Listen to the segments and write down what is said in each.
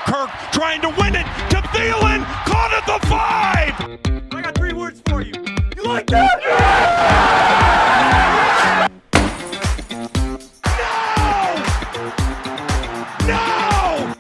Kirk trying to win it to Thielen, caught at the 5! I got 3 words for you. You like that? No!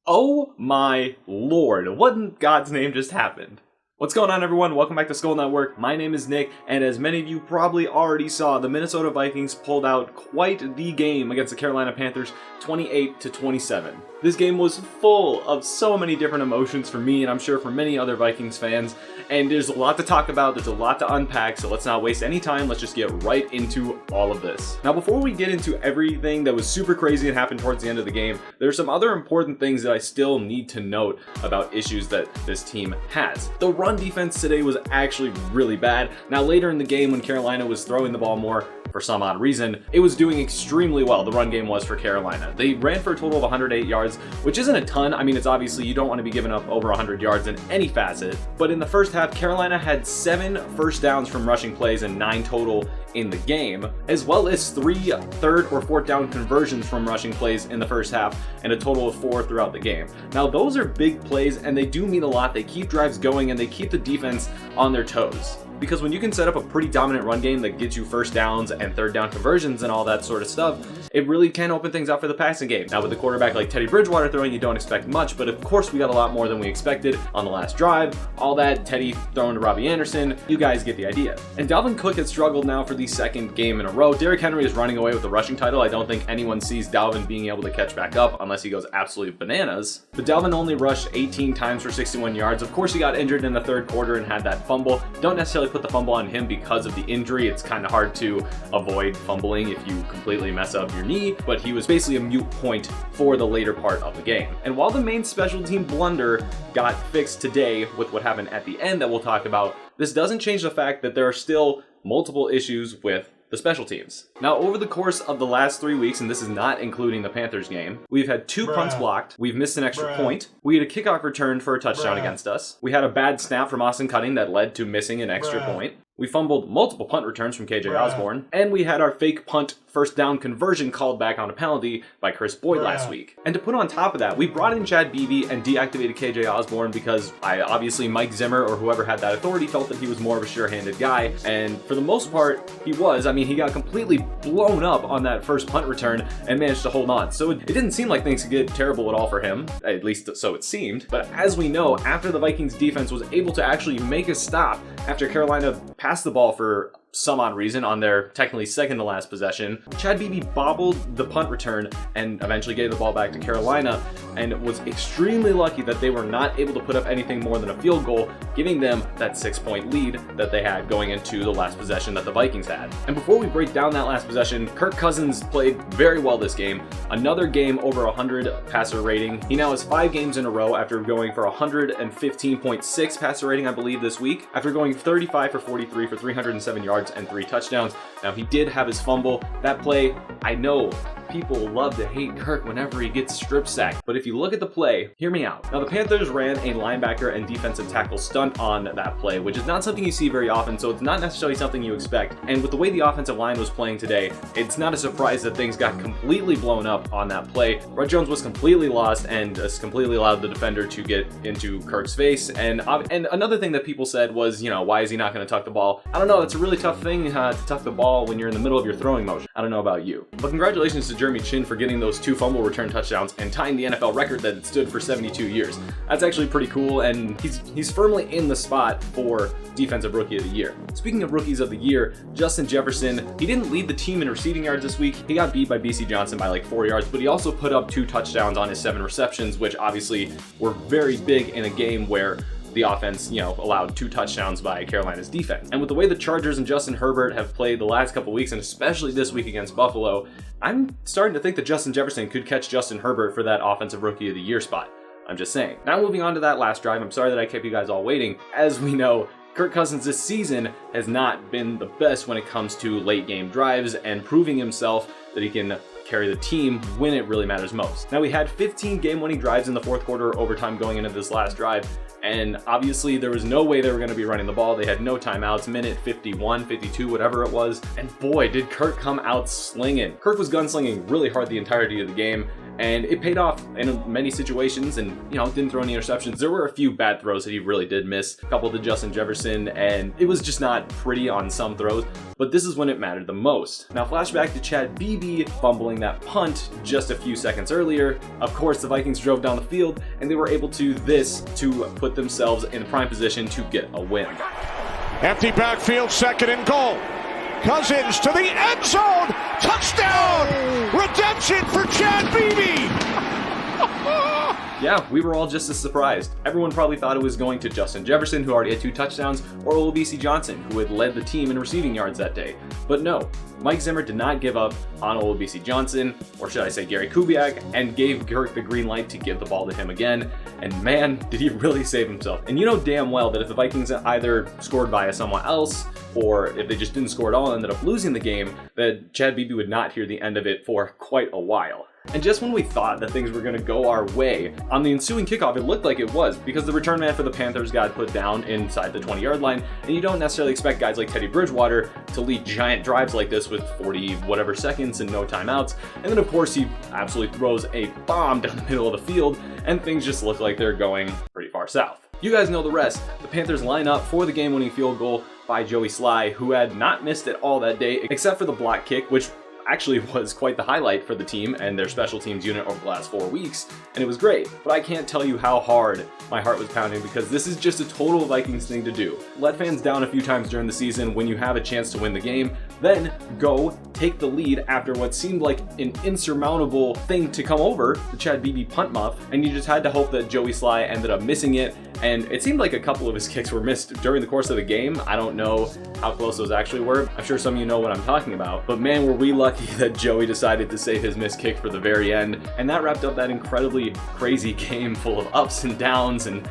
Oh my lord, what in God's name just happened? What's going on, everyone? Welcome back to Skull Network. My name is Nick, and as many of you probably already saw, the Minnesota Vikings pulled out quite the game against the Carolina Panthers, 28-27. This game was full of so many different emotions for me, and I'm sure for many other Vikings fans, and there's a lot to talk about, there's a lot to unpack, so let's not waste any time, let's just get right into all of this. Now, before we get into everything that was super crazy and happened towards the end of the game, there's some other important things that I still need to note about issues that this team has. The run defense today was actually really bad. Now, later in the game, when Carolina was throwing the ball more, for some odd reason, it was doing extremely well. The run game was for Carolina. They ran for a total of 108 yards, which isn't a ton. I mean, it's obviously you don't want to be giving up over 100 yards in any facet. But in the first half, Carolina had 7 first downs from rushing plays and 9 total in the game, as well as 3 third or fourth down conversions from rushing plays in the first half and a total of 4 throughout the game. Now, those are big plays and they do mean a lot. They keep drives going and they keep the defense on their toes. Because when you can set up a pretty dominant run game that gets you first downs and third down conversions and all that sort of stuff, it really can open things up for the passing game. Now, with a quarterback like Teddy Bridgewater throwing, you don't expect much, but of course we got a lot more than we expected on the last drive. All that, Teddy throwing to Robbie Anderson, you guys get the idea. And Dalvin Cook has struggled now for the second game in a row. Derrick Henry is running away with the rushing title. I don't think anyone sees Dalvin being able to catch back up unless he goes absolutely bananas. But Dalvin only rushed 18 times for 61 yards. Of course, he got injured in the third quarter and had that fumble. Don't necessarily put the fumble on him because of the injury. It's kind of hard to avoid fumbling if you completely mess up your knee, but he was basically a moot point for the later part of the game. And while the main special team blunder got fixed today with what happened at the end that we'll talk about, this doesn't change the fact that there are still multiple issues with the special teams. Now, over the course of the last 3 weeks, and this is not including the Panthers game, we've had 2 punts blocked, we've missed an extra point, we had a kickoff return for a touchdown against us, we had a bad snap from Austin Cutting that led to missing an extra point, we fumbled multiple punt returns from KJ Osborne, and we had our fake punt first down conversion called back on a penalty by Chris Boyd last week. And to put on top of that, we brought in Chad Beebe and deactivated KJ Osborne because obviously Mike Zimmer or whoever had that authority felt that he was more of a sure-handed guy, and for the most part, he was. I mean, he got completely blown up on that first punt return and managed to hold on. So it didn't seem like things could get terrible at all for him, at least so it seemed. But as we know, after the Vikings defense was able to actually make a stop after Carolina passed the ball for some odd reason on their technically second to last possession, Chad Beebe bobbled the punt return and eventually gave the ball back to Carolina, and was extremely lucky that they were not able to put up anything more than a field goal, giving them that 6-point lead that they had going into the last possession that the Vikings had. And before we break down that last possession, Kirk Cousins played very well this game. Another game over 100 passer rating. He now has 5 games in a row after going for 115.6 passer rating, I believe, this week, after going 35 for 43 for 307 yards and 3 touchdowns. Now, he did have his fumble. That play, I know people love to hate Kirk whenever he gets strip sacked, but if you look at the play, hear me out. Now, the Panthers ran a linebacker and defensive tackle stunt on that play, which is not something you see very often, so it's not necessarily something you expect. And with the way the offensive line was playing today, it's not a surprise that things got completely blown up on that play. Brett Jones was completely lost and just completely allowed the defender to get into Kirk's face. And another thing that people said was, you know, why is he not going to tuck the ball? I don't know, it's a really tough thing to tuck the ball when you're in the middle of your throwing motion. I don't know about you. But congratulations to Jeremy Chin for getting those 2 fumble return touchdowns and tying the NFL record that it stood for 72 years. That's actually pretty cool, and he's firmly in the spot for Defensive Rookie of the Year. Speaking of Rookies of the Year, Justin Jefferson, he didn't lead the team in receiving yards this week. He got beat by BC Johnson by like 4 yards, but he also put up 2 touchdowns on his 7 receptions, which obviously were very big in a game where the offense, allowed 2 touchdowns by Carolina's defense. And with the way the Chargers and Justin Herbert have played the last couple weeks, and especially this week against Buffalo, I'm starting to think that Justin Jefferson could catch Justin Herbert for that Offensive Rookie of the Year spot. I'm just saying. Now moving on to that last drive, I'm sorry that I kept you guys all waiting. As we know, Kirk Cousins this season has not been the best when it comes to late game drives and proving himself that he can carry the team when it really matters most. Now, we had 15 game-winning drives in the fourth quarter overtime going into this last drive, and obviously there was no way they were going to be running the ball. They had no timeouts, minute 51, 52, whatever it was, and boy, did Kirk come out slinging. Kirk was gunslinging really hard the entirety of the game, and it paid off in many situations, and didn't throw any interceptions. There were a few bad throws that he really did miss, a couple to Justin Jefferson, and it was just not pretty on some throws, but this is when it mattered the most. Now, flashback to Chad Beebe fumbling that punt just a few seconds earlier. Of course, the Vikings drove down the field, and they were able to put themselves in prime position to get a win. Empty backfield, 2nd and goal. Cousins to the end zone. Touchdown! Redemption for Chad Beebe. Yeah, we were all just as surprised. Everyone probably thought it was going to Justin Jefferson, who already had 2 touchdowns, or Olabisi Johnson, who had led the team in receiving yards that day. But no, Mike Zimmer did not give up on Olabisi Johnson, or should I say Gary Kubiak, and gave Kirk the green light to give the ball to him again. And man, did he really save himself. And you know damn well that if the Vikings either scored via someone else, or if they just didn't score at all and ended up losing the game, that Chad Beebe would not hear the end of it for quite a while. And just when we thought that things were going to go our way, on the ensuing kickoff, it looked like it was, because the return man for the Panthers got put down inside the 20-yard line, and you don't necessarily expect guys like Teddy Bridgewater to lead giant drives like this with 40 whatever seconds and no timeouts. And then of course he absolutely throws a bomb down the middle of the field, and things just look like they're going pretty far south. You guys know the rest. The Panthers line up for the game-winning field goal by Joey Sly, who had not missed at all that day, except for the block kick, which actually was quite the highlight for the team and their special teams unit over the last 4 weeks, and it was great. But I can't tell you how hard my heart was pounding, because this is just a total Vikings thing to do. Let fans down a few times during the season when you have a chance to win the game, then go take the lead after what seemed like an insurmountable thing to come over, the Chad Beebe punt muff, and you just had to hope that Joey Sly ended up missing it. And it seemed like a couple of his kicks were missed during the course of the game. I don't know how close those actually were. I'm sure some of you know what I'm talking about. But man, were we lucky that Joey decided to save his missed kick for the very end. And that wrapped up that incredibly crazy game full of ups and downs and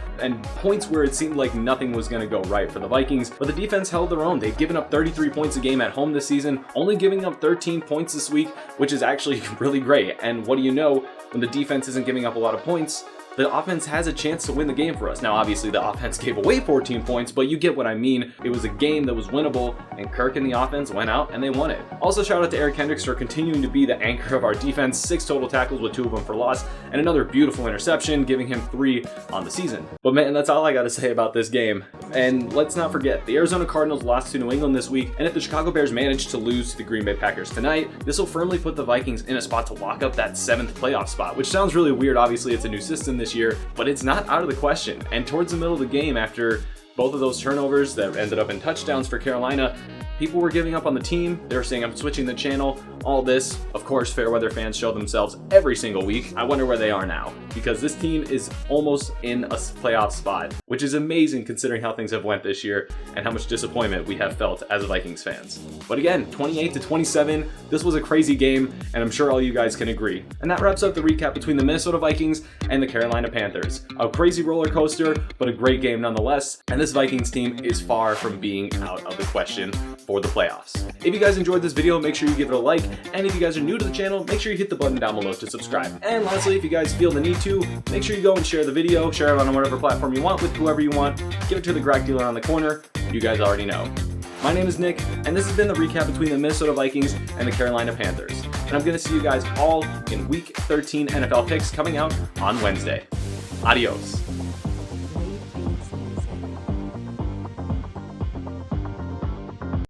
points where it seemed like nothing was going to go right for the Vikings. But the defense held their own. They've given up 33 points a game at home this season, only giving up 13 points this week, which is actually really great. And what do you know, when the defense isn't giving up a lot of points, the offense has a chance to win the game for us. Now, obviously, the offense gave away 14 points, but you get what I mean. It was a game that was winnable, and Kirk and the offense went out and they won it. Also, shout out to Eric Kendricks for continuing to be the anchor of our defense. 6 total tackles with 2 of them for loss, and another beautiful interception, giving him 3 on the season. But man, that's all I got to say about this game. And let's not forget, the Arizona Cardinals lost to New England this week, and if the Chicago Bears manage to lose to the Green Bay Packers tonight, this will firmly put the Vikings in a spot to lock up that 7th playoff spot, which sounds really weird. Obviously, it's a new system this year, but it's not out of the question. And towards the middle of the game, after both of those turnovers that ended up in touchdowns for Carolina, people were giving up on the team. They were saying, I'm switching the channel. All this, of course, fair weather fans show themselves every single week. I wonder where they are now, because this team is almost in a playoff spot, which is amazing considering how things have went this year and how much disappointment we have felt as Vikings fans. But again, 28-27, this was a crazy game, and I'm sure all you guys can agree. And that wraps up the recap between the Minnesota Vikings and the Carolina Panthers. A crazy roller coaster, but a great game nonetheless. And this Vikings team is far from being out of the question for the playoffs. If you guys enjoyed this video, make sure you give it a like, and if you guys are new to the channel, make sure you hit the button down below to subscribe. And lastly, if you guys feel the need to, make sure you go and share the video, share it on whatever platform you want with whoever you want, give it to the crack dealer on the corner. You guys already know. My name is Nick, and this has been the recap between the Minnesota Vikings and the Carolina Panthers. And I'm going to see you guys all in Week 13 NFL picks coming out on Wednesday. Adios.